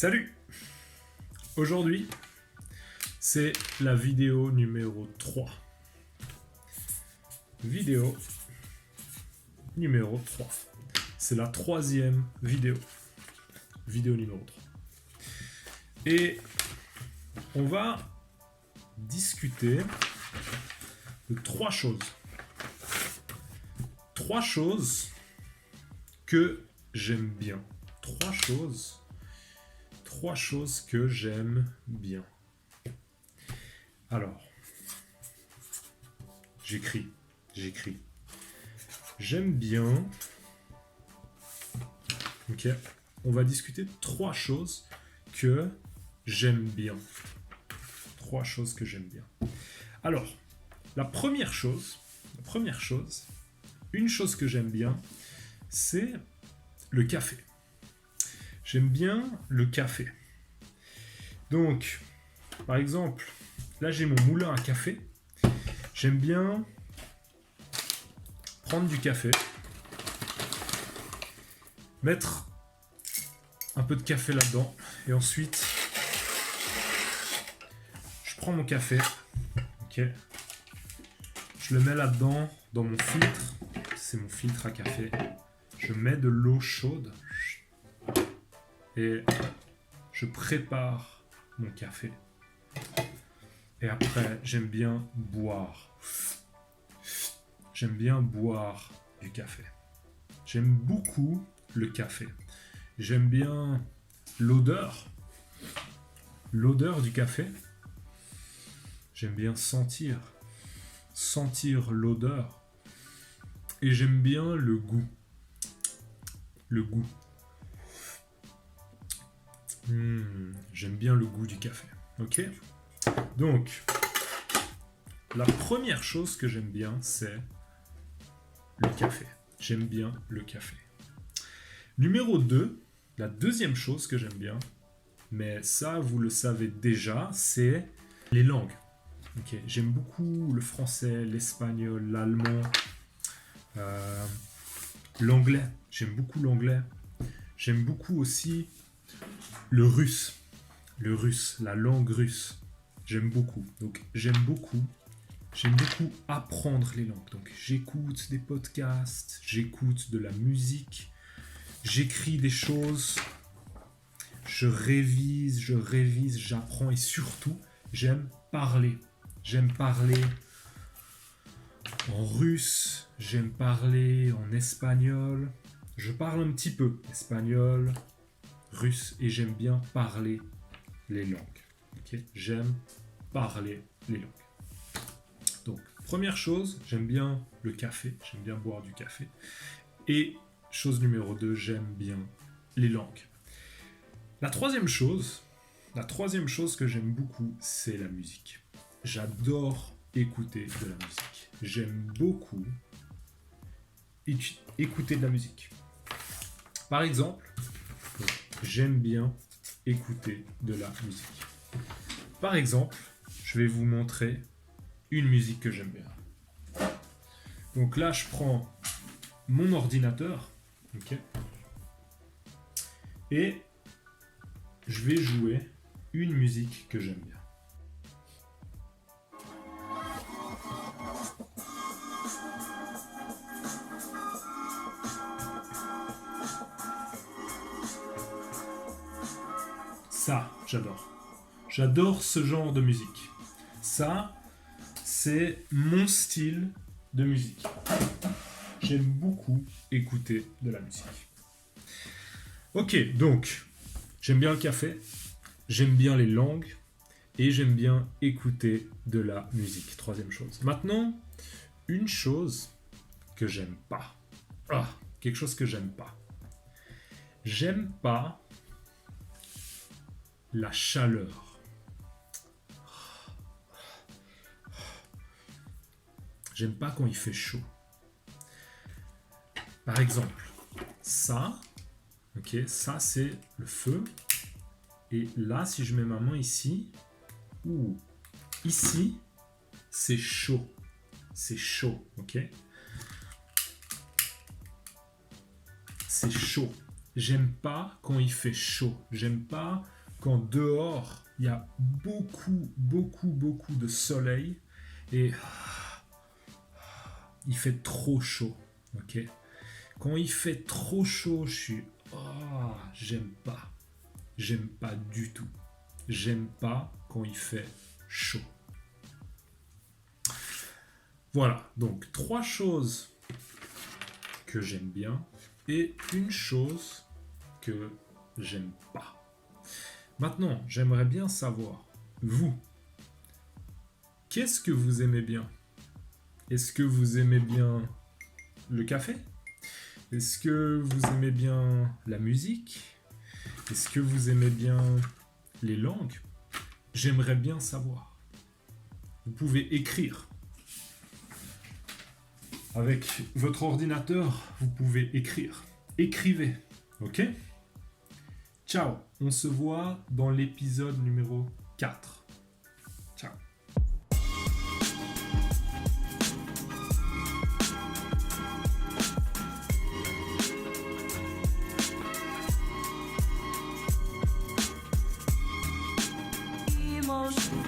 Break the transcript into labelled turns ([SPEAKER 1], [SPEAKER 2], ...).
[SPEAKER 1] Salut! Aujourd'hui, c'est la vidéo numéro 3. Vidéo numéro 3. C'est la troisième vidéo. Vidéo numéro 3. Et on va discuter de trois choses. Trois choses que j'aime bien. Trois choses que j'aime bien. Alors, j'écris. J'aime bien. Ok. On va discuter de trois choses que j'aime bien. Trois choses que j'aime bien. Alors, la première chose, une chose que j'aime bien, c'est le café. J'aime bien le café. Donc, par exemple, là j'ai mon moulin à café. J'aime bien prendre du café, mettre un peu de café là-dedans, et ensuite, je prends mon café, ok, je le mets là-dedans, dans mon filtre, c'est mon filtre à café, je mets de l'eau chaude, et je prépare mon café. Et après, j'aime bien boire. J'aime bien boire du café. J'aime beaucoup le café. J'aime bien l'odeur du café. J'aime bien sentir l'odeur. Et j'aime bien le goût. J'aime bien le goût du café. Ok ? Donc, la première chose que j'aime bien, c'est le café. J'aime bien le café. Numéro 2, la deuxième chose que j'aime bien, mais ça, vous le savez déjà, c'est les langues. Okay. J'aime beaucoup le français, l'espagnol, l'allemand, l'anglais. J'aime beaucoup l'anglais. J'aime beaucoup aussi le russe, la langue russe. J'aime beaucoup. Donc, j'aime beaucoup apprendre les langues. Donc, j'écoute des podcasts, j'écoute de la musique, j'écris des choses, je révise, j'apprends et surtout, j'aime parler. J'aime parler en russe, j'aime parler en espagnol. Je parle un petit peu espagnol, russe et j'aime bien parler les langues. Okay. J'aime parler les langues. Donc, première chose, j'aime bien le café, j'aime bien boire du café. Et chose numéro 2, j'aime bien les langues. La troisième chose que j'aime beaucoup, c'est la musique. J'adore écouter de la musique. J'aime beaucoup écouter de la musique. Par exemple, j'aime bien écouter de la musique. Par exemple, je vais vous montrer une musique que j'aime bien. Donc là, je prends mon ordinateur, ok, et je vais jouer une musique que j'aime bien. Ça, j'adore. J'adore ce genre de musique. Ça, c'est mon style de musique. J'aime beaucoup écouter de la musique. Ok, donc, j'aime bien le café, j'aime bien les langues, et j'aime bien écouter de la musique. Troisième chose. Maintenant, une chose que j'aime pas. Quelque chose que j'aime pas. J'aime pas la chaleur. J'aime pas quand il fait chaud. Par exemple, ça, ok, ça c'est le feu. Et là, si je mets ma main ici, ici, c'est chaud. C'est chaud, ok? C'est chaud. J'aime pas quand il fait chaud. J'aime pas quand dehors, il y a beaucoup, beaucoup, beaucoup de soleil et il fait trop chaud. Ok? Quand il fait trop chaud, je suis... Oh, j'aime pas. J'aime pas du tout. J'aime pas quand il fait chaud. Voilà, donc 3 choses que j'aime bien et une chose que j'aime pas. Maintenant, j'aimerais bien savoir, vous, qu'est-ce que vous aimez bien? Est-ce que vous aimez bien le café? Est-ce que vous aimez bien la musique? Est-ce que vous aimez bien les langues? J'aimerais bien savoir. Vous pouvez écrire. Avec votre ordinateur, vous pouvez écrire. Écrivez, ok? Ciao, on se voit dans l'épisode numéro 4. Ciao.
[SPEAKER 2] Emotion.